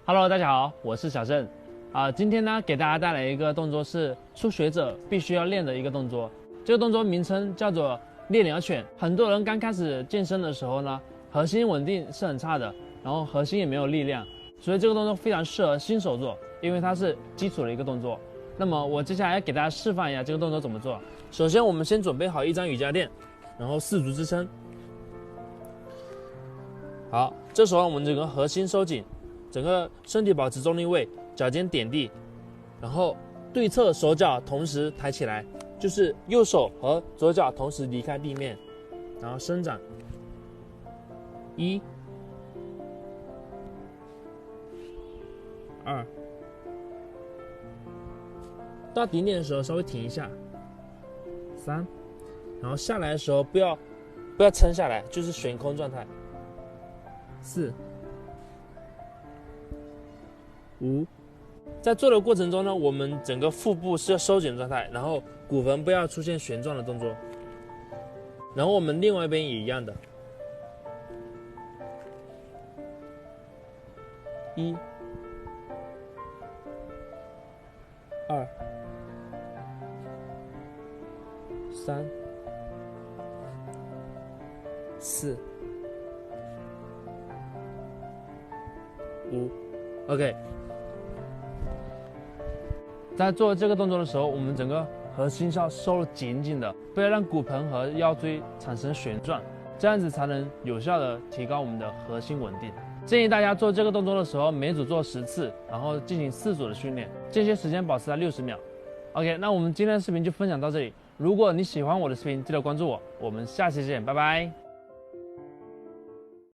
Hello， 大家好，我是小郑。今天呢，给大家带来一个动作是初学者必须要练的一个动作。这个动作名称叫做练鸟犬。很多人刚开始健身的时候呢，核心稳定是很差的，然后核心也没有力量，所以这个动作非常适合新手做，因为它是基础的一个动作。那么我接下来给大家示范一下这个动作怎么做。首先，我们先准备好一张瑜伽垫，然后四足支撑。好，这时候我们整个核心收紧，整个身体保持中立位，脚尖点地，然后对侧手脚同时抬起来，就是右手和左脚同时离开地面，然后伸展。1、2，到顶点的时候稍微停一下。3，然后下来的时候不要撑下来，就是悬空状态。4、5，在做的过程中呢，我们整个腹部是要收紧状态，然后骨盆不要出现旋转的动作。然后我们另外一边也一样的。1、2、3、4、5 ，OK。在做这个动作的时候，我们整个核心是要收紧紧的，不要让骨盆和腰椎产生旋转，这样子才能有效的提高我们的核心稳定。建议大家做这个动作的时候，每组做10次，然后进行4组的训练，间歇时间保持在60秒。OK， 那我们今天的视频就分享到这里。如果你喜欢我的视频，记得关注我，我们下期见，拜拜。